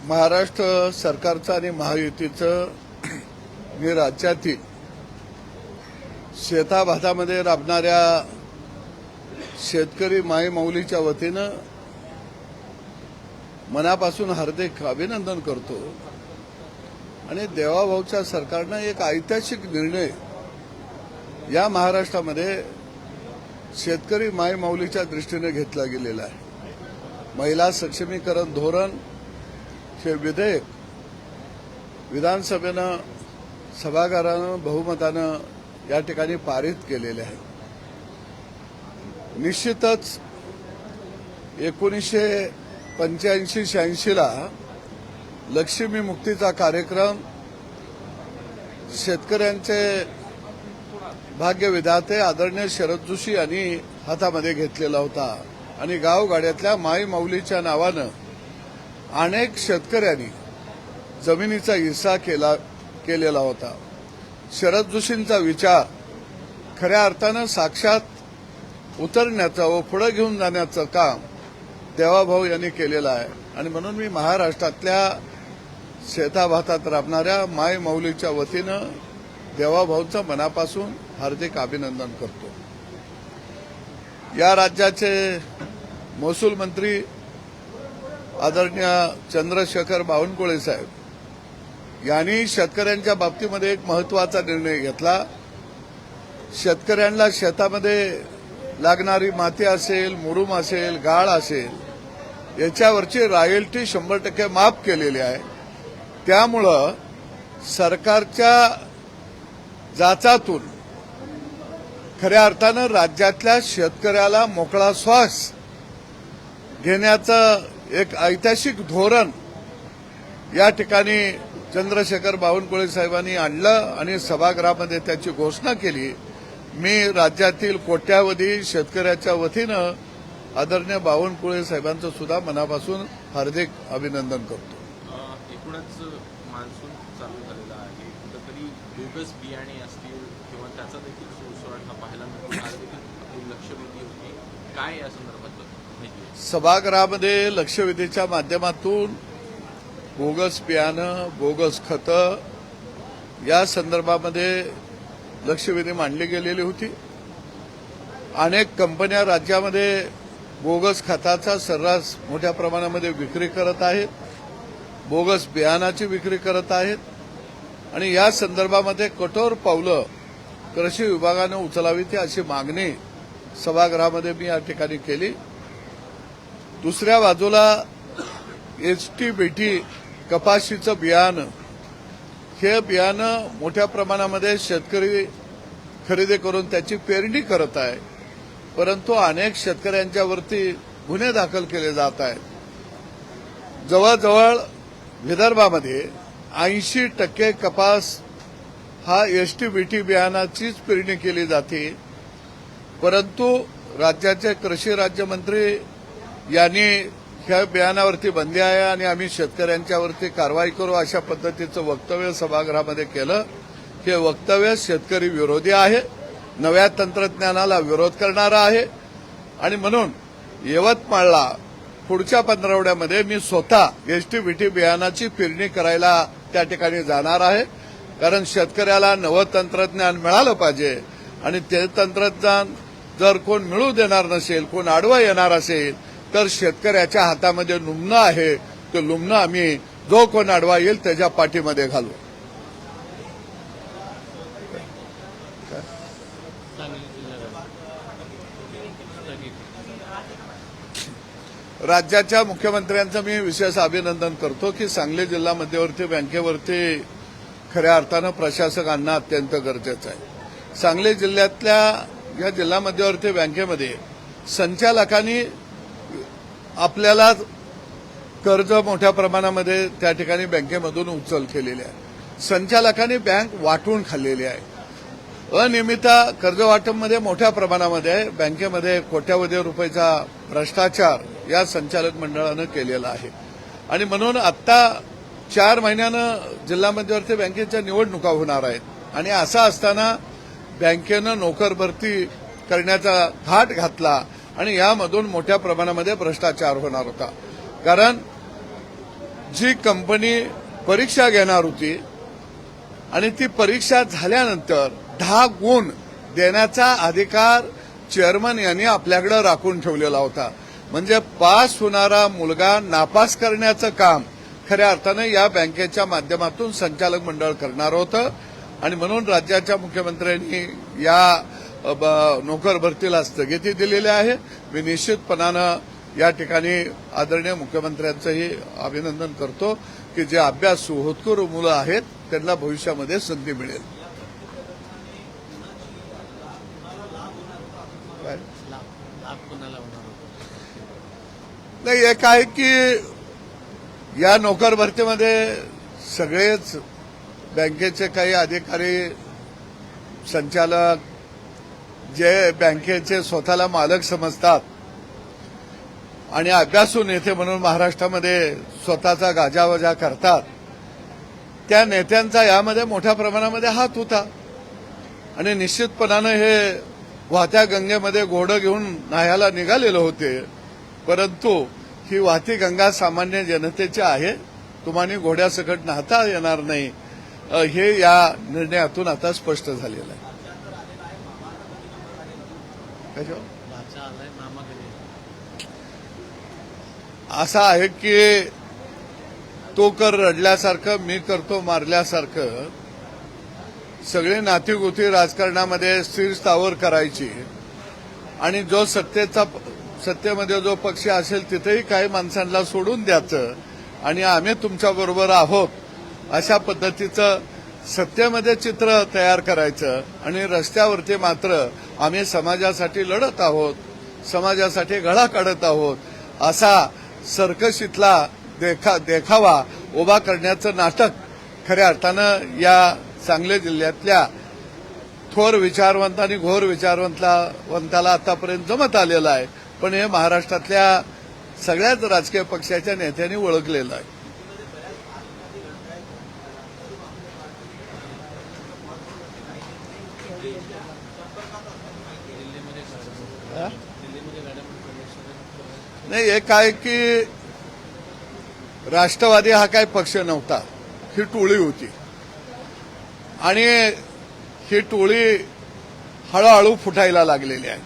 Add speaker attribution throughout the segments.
Speaker 1: महाराष्ट्र सरकारचं आणि महायुतीचं हे राज्यातील शेताभातामध्ये राबणाऱ्या शेतकरी मायमाऊलीच्या वतीनं मनापासून हार्दिक अभिनंदन करतो आणि देवाभाऊच्या सरकारनं एक ऐतिहासिक निर्णय या महाराष्ट्रामध्ये शेतकरी मायमाऊलीच्या दृष्टीने घेतला गेलेला आहे। महिला सक्षमीकरण धोरण हे विधेयक विधानसभेनं सभागृहानं बहुमतानं या ठिकाणी पारित केलेले आहे। निश्चितच 1985-86 ला लक्ष्मी मुक्तीचा कार्यक्रम शेतकऱ्यांचे भाग्यविधाते आदरणीय शरद जोशी यांनी हातामध्ये घेतलेला होता आणि गावगाड्यातल्या माईमाऊलीच्या नावानं अनेक शेतकऱ्यांनी जमिनीचा हिस्सा केलेला होता। शरद जोशींचा विचार खऱ्या अर्थानं साक्षात उतरण्याचं व पुढे घेऊन जाण्याचं काम देवाभाऊ यांनी केलेलं आहे आणि म्हणून मी महाराष्ट्रातल्या शेताभातात राबणाऱ्या मायमाऊलीच्या वतीनं देवाभाऊंचं मनापासून हार्दिक अभिनंदन करतो। या राज्याचे महसूल मंत्री आदरणीय चंद्रशेखर बावनकुळे साहेब यांनी शेतकऱ्यांच्या बाबतीमध्ये एक महत्वाचा निर्णय घेतला। शेतकऱ्यांना शेतामध्ये लागणारी माती असेल, मुरुम असेल, गाळ असेल याच्यावरची रॉयल्टी 100% माफ केलेली आहे। त्यामुळं सरकारच्या जाचातून खऱ्या अर्थानं राज्यातल्या शेतकऱ्याला मोकळा श्वास घेण्याचं एक ऐतिहासिक धोरण या ठिकाणी चंद्रशेखर बावनकुळे साहेबांनी आणलं आणि सभागृहामध्ये त्याची घोषणा केली। मी राज्यातील कोट्यावधी शेतकऱ्याच्या वतीनं आदरणीय बावनकुळे साहेबांचं सुद्धा मनापासून हार्दिक अभिनंदन करतो।
Speaker 2: एकूणच मान्सून चालू झालेला आहे, कुठेतरी बोगस बियाणे असतील किंवा त्याचा देखील सुळसुळाट पाहायला मिळतो, आज देखील लक्षवेधी होती, काय या संदर्भात माहिती?
Speaker 1: सभागृहामध्ये लक्षवेधीच्या माध्यमातून बोगस बियाणं, बोगस खतं या संदर्भामध्ये लक्षवेधी मांडली गेलेली होती। अनेक कंपन्या राज्यामध्ये बोगस खताचा सर्रास मोठ्या प्रमाणामध्ये विक्री करत आहेत, बोगस बियाणाची विक्री करत आहेत आणि या संदर्भामध्ये कठोर पावलं कृषी विभागानं उचलावीत अशी मागणी सभागृहामध्ये मी या ठिकाणी केली। दुसऱ्या बाजूला HT-BT कपाशीचं बियाणं, हे बियाणं मोठ्या प्रमाणामध्ये शेतकरी खरेदी करून त्याची पेरणी करत आहे, परंतु अनेक शेतकऱ्यांच्यावरती गुन्हे दाखल केले जात आहेत। जवळजवळ विदर्भामध्ये 80% कपास हा HT-BT बियाणाचीच पेरणी केली जाते, परंतु राज्याचे कृषी राज्यमंत्री यांनी ह्या बियाणावरती बंदी आहे आणि आम्ही शेतकऱ्यांच्यावरती कारवाई करू अशा पद्धतीचं वक्तव्य सभागृहामध्ये केलं। हे वक्तव्य शेतकरी विरोधी आहे, नव्या तंत्रज्ञानाला विरोध करणारा आहे आणि म्हणून यवतमाळला पुढच्या पंधरवड्यामध्ये मी स्वतः HT-BT बियाणाची पेरणी करायला त्या ठिकाणी जाणार आहे, कारण शेतकऱ्याला नवं तंत्रज्ञान मिळालं पाहिजे आणि ते तंत्रज्ञान जर कोण मिळू देणार नसेल, कोण आडवं येणार असेल तर शेतकऱ्याच्या हातामध्ये लुमणं आहे, ते लुमणं आम्ही जो कोण आडवा येईल त्याच्या पाठीमध्ये घालू। राज्याच्या मुख्यमंत्र्यांचं मी विशेष अभिनंदन करतो की सांगली जिल्हा मध्यवर्ती बँकेवरती खऱ्या अर्थानं प्रशासक आणणं अत्यंत गरजेचं आहे. सांगली जिल्ह्यातल्या या जिल्हा मध्यवर्ती बँकेमध्ये संचालकांनी आपल्याला कर्ज मोठ्या प्रमाणामध्ये त्या ठिकाणी बँकेमधून उचल केलेली आहे. संचालकांनी बँक वाटून खाल्लेली आहे. अनियमित कर्ज वाटपमध्ये मोठ्या प्रमाणामध्ये आहे. बँकेमध्ये कोट्यावधी रुपयाचा भ्रष्टाचार या संचालक मंडळानं केलेला आहे. आणि म्हणून आत्ता 4 महिन्यानं जिल्हा मध्यवर्ती बँकेच्या निवडणुका होणार आहेत. आणि असं असताना बँकेनं नोकर भरती करण्याचा घाट घातला आणि यामधून मोठ्या प्रमाणामध्ये भ्रष्टाचार होणार होता. कारण जी कंपनी परीक्षा घेणार होती आणि ती परीक्षा झाल्यानंतर 10 गुण देण्याचा अधिकार चेअरमन यांनी आपल्याकडे राखून ठेवलेला होता. म्हणजे पास होणारा मुलगा नापास करण्याचं काम खऱ्या अर्थानं या बँकेच्या माध्यमातून संचालक मंडळ करणार होतं. आणि म्हणून राज्याच्या मुख्यमंत्र्यांनी या नोकर भरतीला स्थगिती दिलेली आहे. मी निश्चितपणानं या ठिकाणी आदरणीय मुख्यमंत्र्यांचंही अभिनंदन करतो की जे अभ्यासू होतकरू मुलं आहेत त्यांना भविष्यामध्ये संधी मिळेल. नाही, एक आहे की या नोकर भरतीमध्ये सगळेच बँकेचे काही अधिकारी संचालक जे बँकेचे स्वतःला मालक समजतात आणि अभ्यासू नेते म्हणून महाराष्ट्रामध्ये स्वतःचा गाजावाजा करतात, त्या नेत्यांचा यामध्ये मोठ्या प्रमाणामध्ये हात होता. आणि निश्चितपणानं हे वाहत्या गंगेमध्ये घोडं घेऊन न्हायला निघालेले होते. परंतु ही वाहती गंगा सामान्य जनतेची आहे. तुम्हाला घोड्यासकट न्हाता येणार नाही हे या निर्णयातून आता स्पष्ट झालेलं आहे. असं आहे की तो कर रडल्यासारखं मी करतो मारल्यासारखं सगळे नातीगोती राजकारणामध्ये स्थिर स्थावर करायची आणि जो सत्तेमध्ये जो पक्ष असेल तिथेही काही माणसांना सोडून द्यायचं आणि आम्ही तुमच्याबरोबर आहोत अशा पद्धतीचं सत्तेमध्ये चित्र तयार करायचं आणि रस्त्यावरती मात्र आम्ही समाजासाठी लढत आहोत, समाजासाठी गळा काढत आहोत असा सर्कशीतला देखावा उभा करण्याचं नाटक खऱ्या अर्थानं या सांगली जिल्ह्यातल्या थोर विचारवंत आणि घोर विचारवंताला आतापर्यंत जमत आलेलं आहे. पण हे महाराष्ट्रातल्या सगळ्याच राजकीय पक्षाच्या नेत्यांनी ओळखलेलं आहे. नाही, एक आहे की राष्ट्रवादी हा काही पक्ष नव्हता, ही टोळी होती आणि ही टोळी हळूहळू फुटायला लागलेली आहे.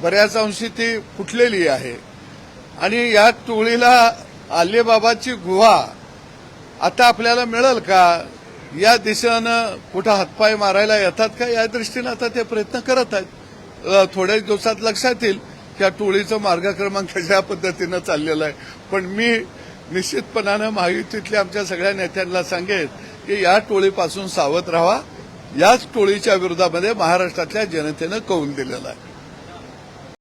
Speaker 1: बऱ्याच अंशी ती फुटलेली आहे आणि या टोळीला अलिबाबाची गुहा आता आपल्याला मिळेल का या दिशेनं कुठं हातपाय मारायला येतात का या दृष्टीनं आता ते प्रयत्न करत आहेत. थोड्याच दिवसात लक्षात येईल की या टोळीचं मार्गक्रमण कशा पद्धतीनं चाललेलं आहे. पण मी निश्चितपणानं महायुतीतल्या आमच्या सगळ्या नेत्यांना सांगेन की या टोळीपासून सावध राहा. याच टोळीच्या विरोधामध्ये महाराष्ट्रातल्या जनतेनं कौल दिलेला आहे.